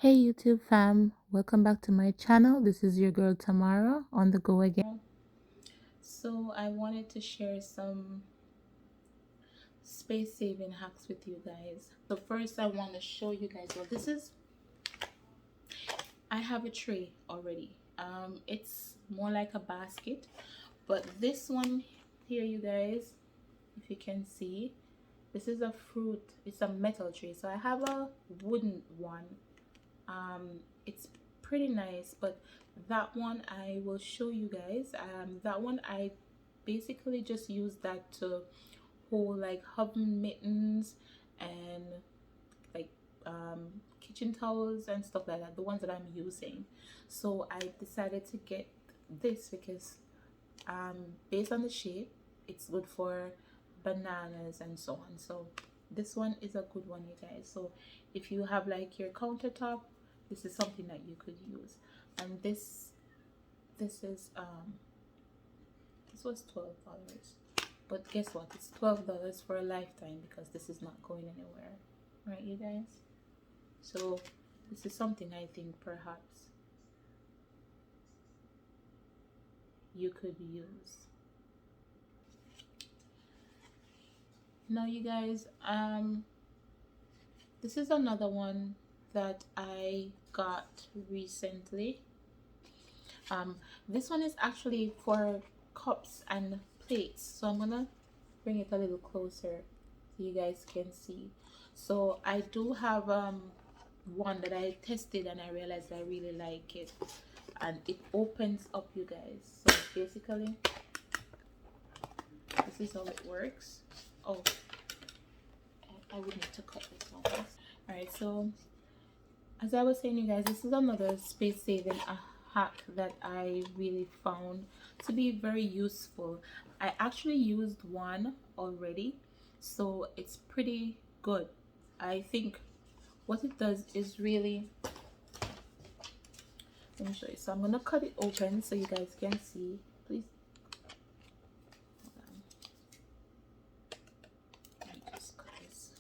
Hey YouTube fam, welcome back to my channel. This is your girl Tamara on the go again. So I wanted to share some space saving hacks with you guys. So first I want to show you guys what this is. I have a tray already. It's more like a basket, but this one here, you guys, if you can see, this is a fruit. It's a metal tray. So I have a wooden one. It's pretty nice, but that one I will show you guys. That one I basically just use that to hold like oven mittens and like kitchen towels and stuff like that, the ones that I'm using. So I decided to get this because based on the shape, it's good for bananas and so on. So this one is a good one, you guys. So if you have like your countertop, this is something that you could use. And this is this was $12, but guess what, it's $12 for a lifetime because this is not going anywhere, right, you guys? So this is something I think perhaps you could use. Now you guys, this is another one that I got recently. This one is actually for cups and plates, so I'm gonna bring it a little closer so you guys can see. So I do have one that I tested and I realized I really like it, and it opens up, you guys. So basically this is how it works. Oh, I would need to cut this one. All right, so as I was saying, you guys, this is another space saving hack that I really found to be very useful. I actually used one already, so it's pretty good. I think what it does is really, let me show you. So I'm gonna cut it open so you guys can see. Please, hold on. Let me just cut this.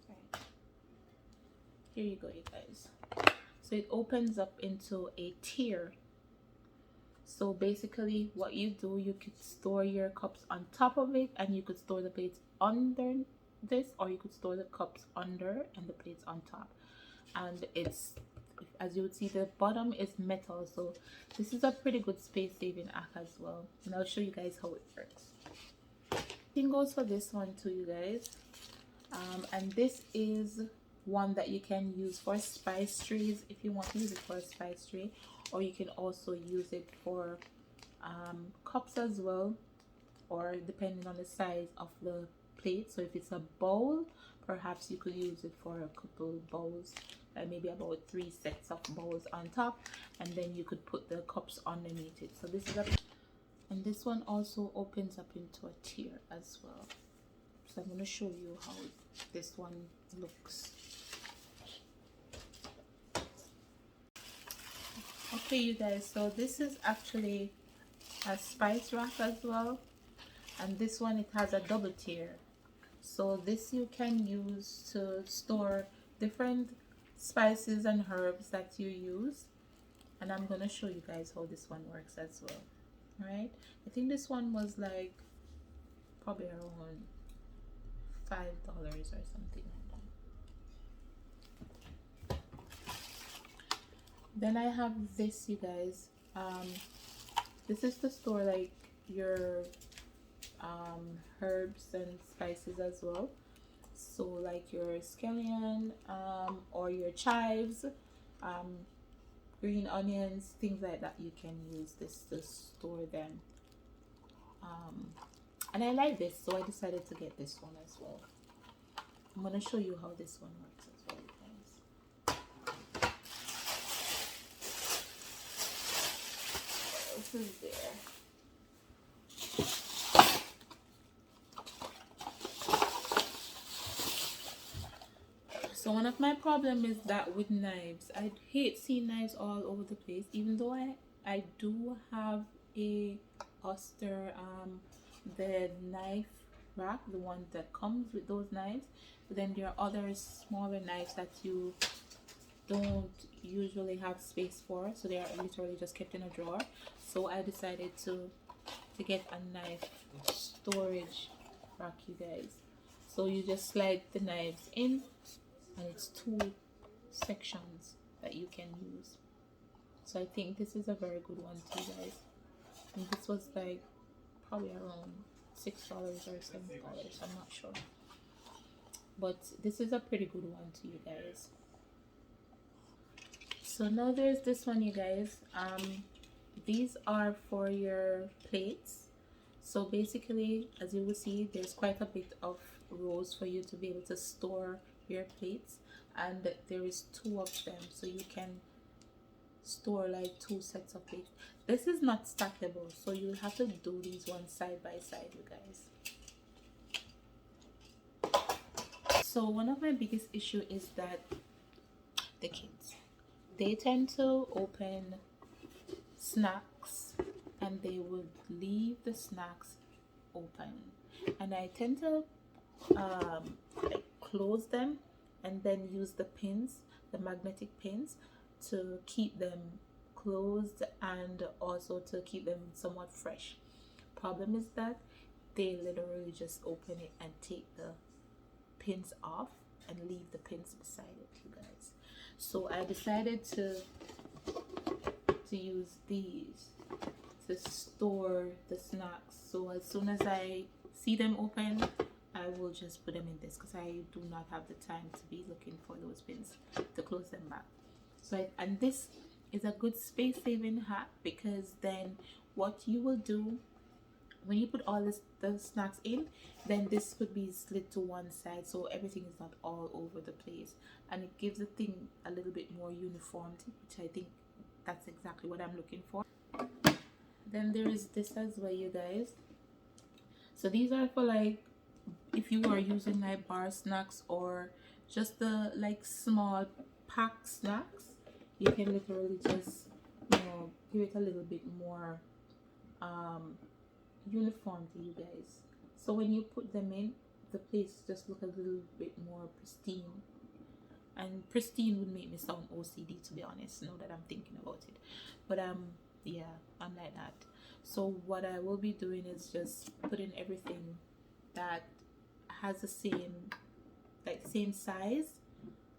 Right. Here you go, you guys. So it opens up into a tier. So basically what you do, you could store your cups on top of it, and you could store the plates under this, or you could store the cups under and the plates on top. And it's, as you would see, the bottom is metal, so this is a pretty good space saving hack as well, and I'll show you guys how it works. Same goes for this one too, you guys. And this is one that you can use for spice trays if you want to use it for a spice tray, or you can also use it for cups as well, or depending on the size of the plate. So if it's a bowl, perhaps you could use it for a couple bowls, maybe about 3 sets of bowls on top, and then you could put the cups underneath it. So this is and this one also opens up into a tier as well. So I'm going to show you how this one looks. Okay, you guys, so this is actually a spice rack as well, and this one, it has a double tier. So this you can use to store different spices and herbs that you use, and I'm going to show you guys how this one works as well. Right, I think this one was like probably around $5 or something like that. Then I have this, you guys. This is to store like your herbs and spices as well. So like your scallion, or your chives, green onions, things like that. You can use this to store them. And I like this, so I decided to get this one as well. I'm going to show you how this one works as well, guys. This is there. So one of my problem is that with knives, I hate seeing knives all over the place, even though I do have a Oster the knife rack, the one that comes with those knives. But then there are other smaller knives that you don't usually have space for, so they are literally just kept in a drawer. So I decided to get a knife storage rack, you guys. So you just slide the knives in, and it's 2 sections that you can use. So I think this is a very good one too, guys. And this was like probably around $6 or $7, I'm not sure, but this is a pretty good one to you guys. So now there's this one, you guys. These are for your plates. So basically, as you will see, there's quite a bit of rows for you to be able to store your plates, and there is 2 of them, so you can store like 2 sets of plates. This is not stackable, so you'll have to do these ones side by side, you guys. So one of my biggest issue is that the kids, they tend to open snacks and they would leave the snacks open, and I tend to like close them and then use the pins, the magnetic pins, to keep them closed and also to keep them somewhat fresh. Problem is that they literally just open it and take the pins off and leave the pins beside it, you guys. So I decided to use these to store the snacks. So as soon as I see them open, I will just put them in this, because I do not have the time to be looking for those pins to close them back. So and this is a good space saving hack, because then what you will do when you put all the snacks in, then this could be slid to one side, so everything is not all over the place, and it gives the thing a little bit more uniformity, which I think that's exactly what I'm looking for. Then there is this as well, you guys. So these are for like if you are using like bar snacks or just the like small pack snacks, you can literally just, you know, give it a little bit more uniformity, you guys. So when you put them in, the place just look a little bit more pristine, and pristine would make me sound OCD, to be honest, now that I'm thinking about it. But yeah, I'm like that. So what I will be doing is just putting everything that has the same size,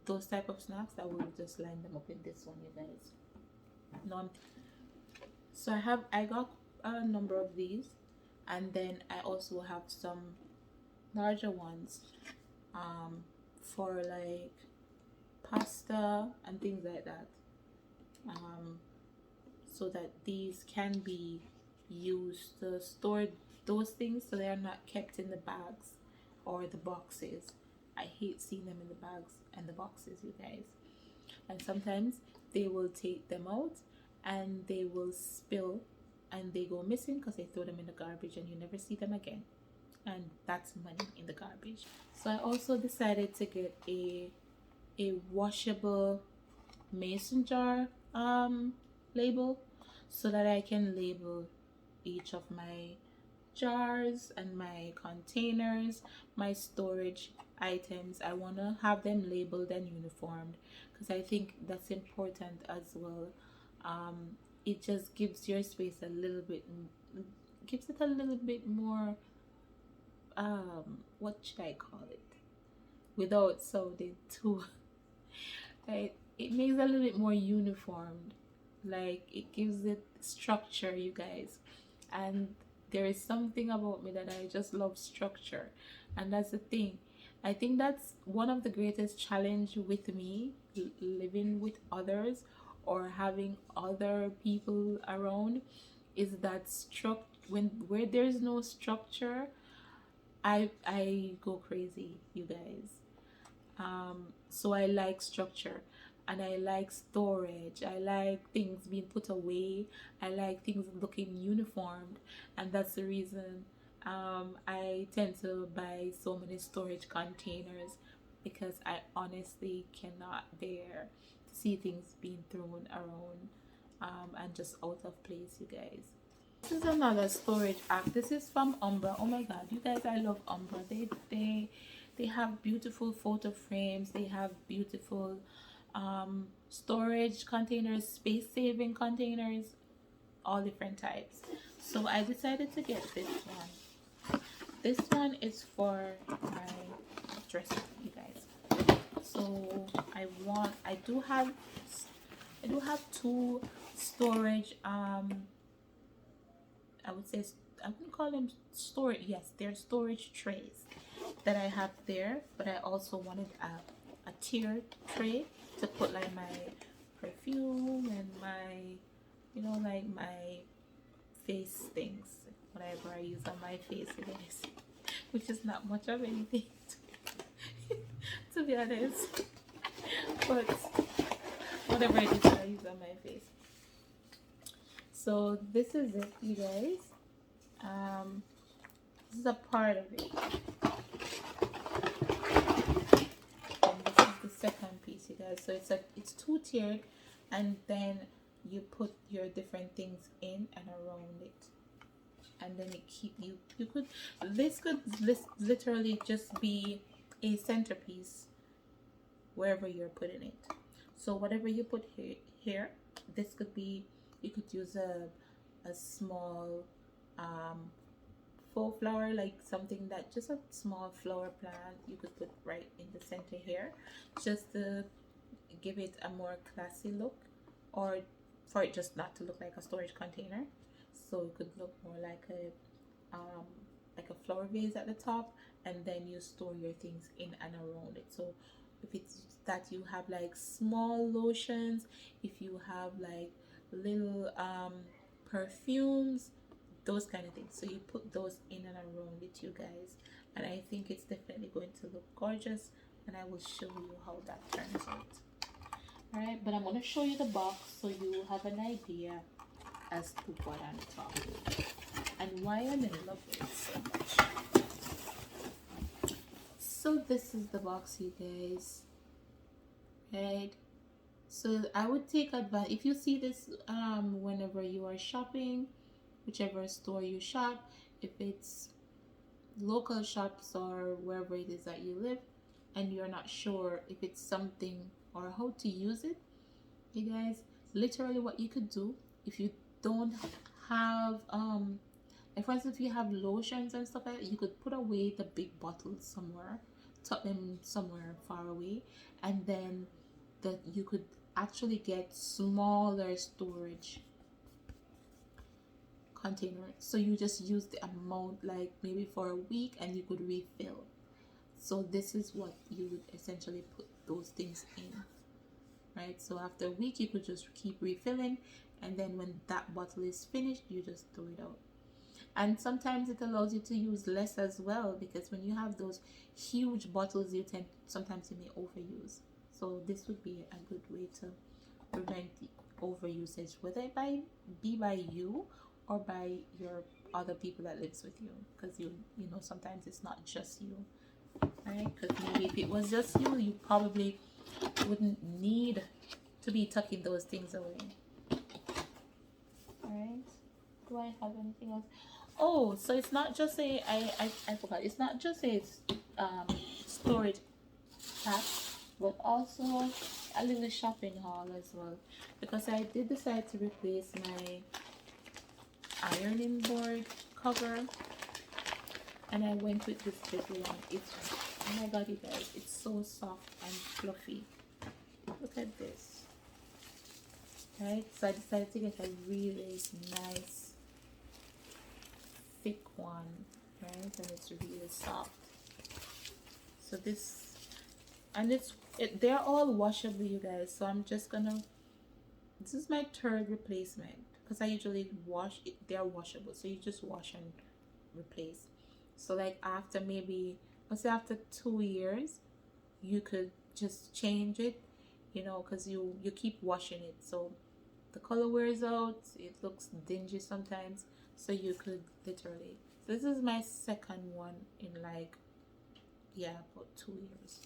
those type of snacks, I will just line them up in this one, you guys. No, so I got a number of these, and then I also have some larger ones for like pasta and things like that, so that these can be used to store those things, so they are not kept in the bags or the boxes. I hate seeing them in the bags and the boxes, you guys. And sometimes they will take them out and they will spill and they go missing because they throw them in the garbage and you never see them again, and that's money in the garbage. So I also decided to get a washable mason jar label, so that I can label each of my jars and my containers, my storage items. I want to have them labeled and uniformed, because I think that's important as well. It just gives your space a little bit, gives it a little bit more, what should I call it without sounding too it makes it a little bit more uniformed, like it gives it structure, you guys. And there is something about me that I just love structure, and that's the thing. I think that's one of the greatest challenge with me, living with others or having other people around, is that where there's no structure, I go crazy, you guys. So I like structure, and I like storage. I like things being put away. I like things looking uniformed, and that's the reason I tend to buy so many storage containers, because I honestly cannot bear to see things being thrown around and just out of place, you guys. This is another storage app. This is from Umbra. Oh my god, you guys, I love Umbra. They have beautiful photo frames. They have beautiful storage containers, space saving containers, all different types. So I decided to get this one. This one is for my dresser, you guys. So I do have two storage I would say, I wouldn't call them storage. Yes, they're storage trays that I have there, but I also wanted a tiered tray to put like my perfume and my, you know, like my face things, whatever I use on my face, you guys, which is not much of anything to be honest, but whatever it is that I use on my face. So this is it, you guys. This is a part of it, and this is the second piece, you guys. So it's two tiered, and then you put your different things in and around it, and then it keep you could this literally just be a centerpiece wherever you're putting it. So whatever you put here, this could be, you could use a small faux flower, like something that, just a small flower plant you could put right in the center here, just to give it a more classy look, or for it just not to look like a storage container. So it could look more like a flower vase at the top, and then you store your things in and around it. So if it's that you have like small lotions, if you have like little perfumes, those kind of things, so you put those in and around it, you guys, and I think it's definitely going to look gorgeous, and I will show you how that turns out. All right, but I'm going to show you the box so you have an idea as to what I'm talking about and why I'm in love with it so much. So this is the box, you guys, right? So I would take advantage, if you see this whenever you are shopping, whichever store you shop, if it's local shops or wherever it is that you live, and you're not sure if it's something or how to use it, you guys, literally what you could do, if you don't have like for instance, if you have lotions and stuff like that, you could put away the big bottles somewhere, tuck them somewhere far away, and then that you could actually get smaller storage container, so you just use the amount, like maybe for a week, and you could refill. So this is what you would essentially put those things in, right? So after a week you could just keep refilling, and then when that bottle is finished, you just throw it out. And sometimes it allows you to use less as well, because when you have those huge bottles, you tend, sometimes you may overuse. So this would be a good way to prevent the overusage, whether it be by you or by your other people that lives with you, because you know sometimes it's not just you, right? Because maybe if it was just you, you probably wouldn't need to be tucking those things away. All right, do I have anything else? Oh, so it's not just a I forgot, it's not just a storage pack, but also a little shopping haul as well, because I did decide to replace my ironing board cover, and I went with this little one. It's, oh my god, you guys, it's so soft and fluffy. Look at this, right? So I decided to get a really nice thick one, right? And it's really soft. So this, and they're all washable, you guys. So I'm just gonna, this is my third replacement, because I usually wash it, they're washable, so you just wash and replace. So like after maybe, let's say after 2 years, you could just change it, you know, because you keep washing it, so the color wears out, it looks dingy sometimes, so you could literally, so this is my second one in like, yeah, about 2 years.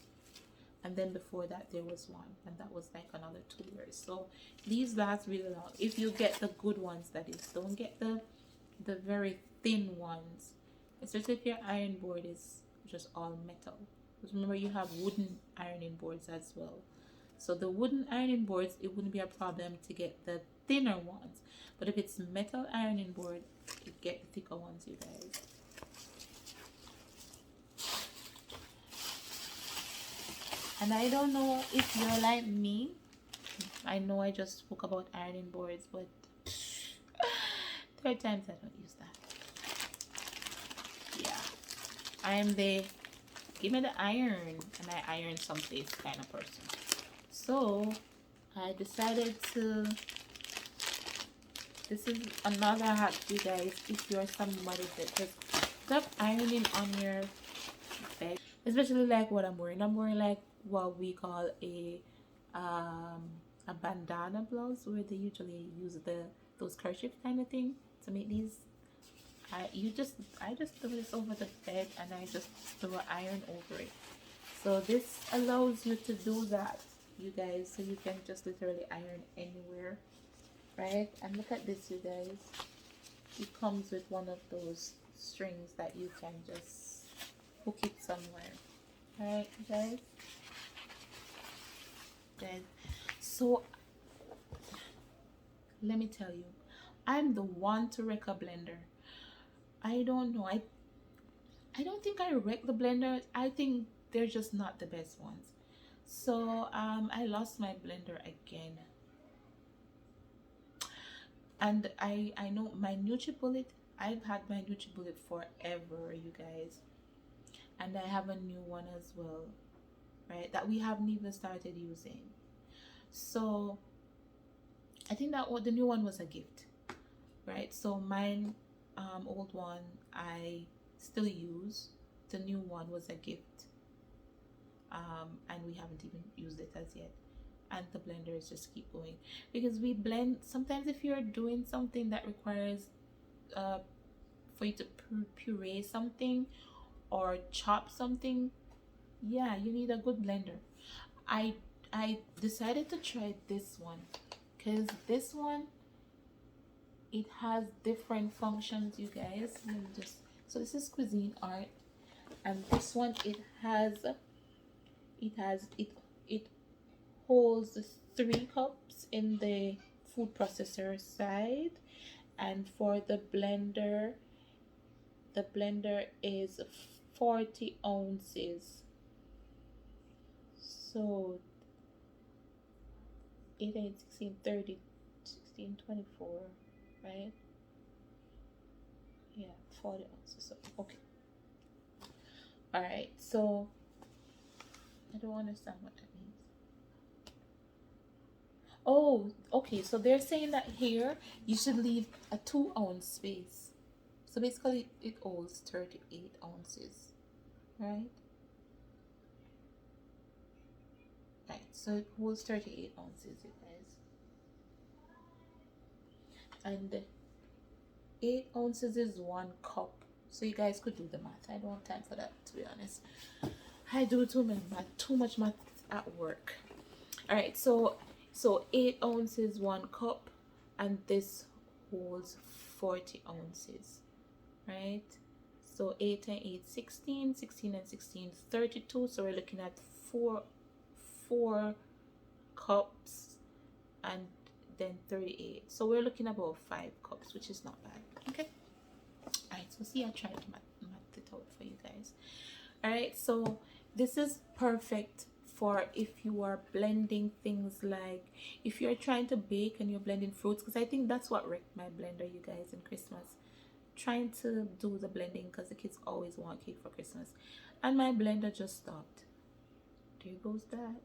And then before that there was one, and that was like another 2 years. So these last really long if you get the good ones, that is. Don't get the the very thin ones, especially if your iron board is just all metal. Because remember, you have wooden ironing boards as well. So the wooden ironing boards, it wouldn't be a problem to get the thinner ones. But if it's metal ironing board, you get the thicker ones, you guys. And I don't know if you're like me. I know I just spoke about ironing boards, but there are times I don't use that. Yeah. I am the give me the iron and I iron someplace kind of person. So I decided to, this is another hack, you guys, if you're somebody that just stop ironing on your bed, especially like what I'm wearing. I'm wearing like what we call a bandana blouse, where they usually use those kerchief kind of thing to make these. I just throw this over the bed and I just throw an iron over it. So this allows you to do that, you guys, so you can just literally iron anywhere, right? And look at this, you guys. It comes with one of those strings that you can just hook it somewhere. Alright, guys. So let me tell you, I'm the one to wreck a blender. I don't know. I don't think I wrecked the blender. I think they're just not the best ones. So I lost my blender again. And I know my NutriBullet, I've had my NutriBullet forever, you guys. And I have a new one as well, right? That we haven't even started using. So I think that the new one was a gift, right? So mine, old one, I still use. The new one was a gift, and we haven't even used it as yet. And the blenders just keep going because we blend. Sometimes if you're doing something that requires for you to puree something or chop something, yeah, you need a good blender. I decided to try this one because this one, it has different functions, you guys. Let me just, so this is Cuisine Art, and this one, it holds 3 cups in the food processor side, and for the blender is 40 ounces. So 8, 8, 16, 30, 16, 24, right? Yeah, 40 ounces. So, okay. All right. So I don't understand what that means. Oh, okay. So they're saying that here you should leave a 2-ounce space. So basically it holds 38 ounces, right? Right. So it holds 38 ounces, you guys. And 8 ounces is 1 cup. So you guys could do the math. I don't have time for that, to be honest. I do too much math at work. All right, so 8 ounces 1 cup, and this holds 40 ounces, right? So 8 and 8, 16, 16 and 16, 32. So we're looking at four cups, and then 38. So we're looking at about 5 cups, which is not bad. Okay. All right. So see, I tried to math it out for you guys. All right. So this is perfect for if you are blending things, like if you're trying to bake and you're blending fruits, because I think that's what wrecked my blender, you guys, in Christmas. Trying to do the blending because the kids always want cake for Christmas, and my blender just stopped. There goes that.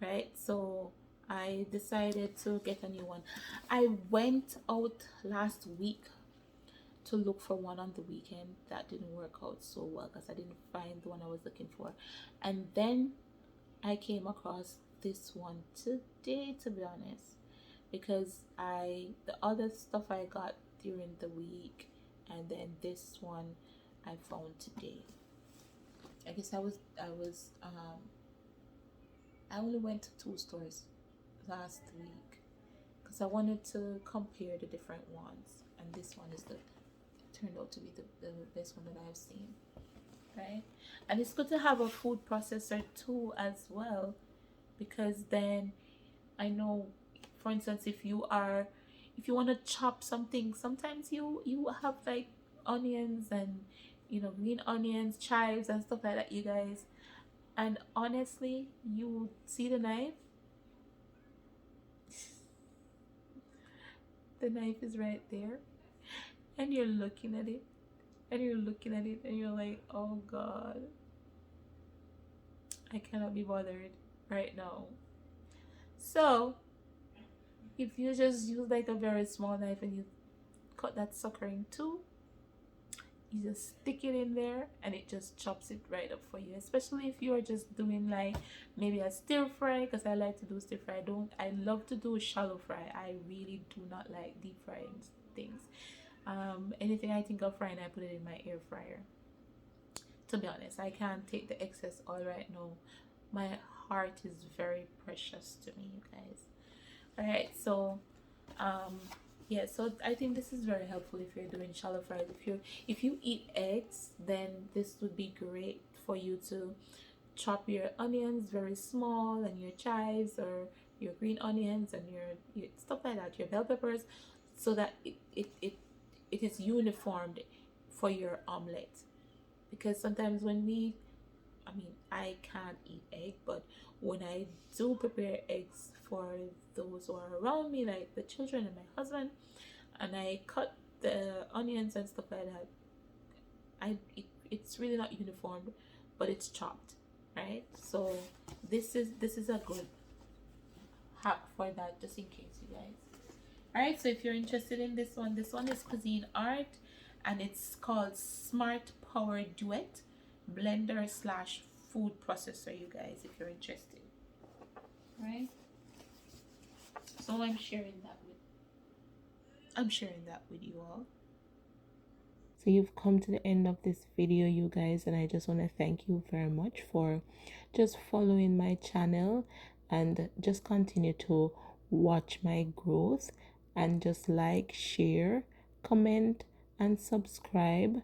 Right. So I decided to get a new one. I went out last week to look for one on the weekend. That didn't work out so well because I didn't find the one I was looking for, and then I came across this one today, to be honest, because the other stuff I got during the week, and then this one I found today. I guess I only went to 2 stores last week because I wanted to compare the different ones, and this one is the turned out to be the best one that I've seen, right? And it's good to have a food processor too as well, because then I know, for instance, if you want to chop something, sometimes you have like onions and green onions, chives and stuff like that, you guys. And honestly, you see the knife. The knife is right there, and you're looking at it, and you're looking at it, and you're like, oh God, I cannot be bothered right now. So if you just use like a very small knife and you cut that sucker in two, you just stick it in there and it just chops it right up for you. Especially if you're just doing like maybe a stir fry, because I like to do stir fry. I love to do shallow fry. I really do not like deep frying things. Anything I think of frying, I put it in my air fryer. To be honest, I can't take the excess oil right now. My heart is very precious to me, you guys. All right, so yeah, so I think this is very helpful if you're doing shallow fries. If you eat eggs, then this would be great for you to chop your onions very small, and your chives or your green onions and your stuff like that, your bell peppers, so that it is uniformed for your omelet. Because sometimes I can't eat egg, but when I do prepare eggs for those who are around me, like the children and my husband, and I cut the onions and stuff like that, it's really not uniform, but it's chopped, right? So this is a good hack for that, just in case, you guys. All right, so if you're interested in this one is Cuisine Art, and it's called Smart Power Duet blender slash food processor, you guys, if you're interested. Right, so I'm sharing that with you all. So you've come to the end of this video, you guys, and I just want to thank you very much for just following my channel, and just continue to watch my growth, and just like, share, comment and subscribe,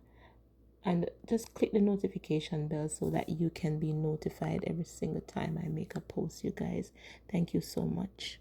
and just click the notification bell so that you can be notified every single time I make a post, you guys. Thank you so much.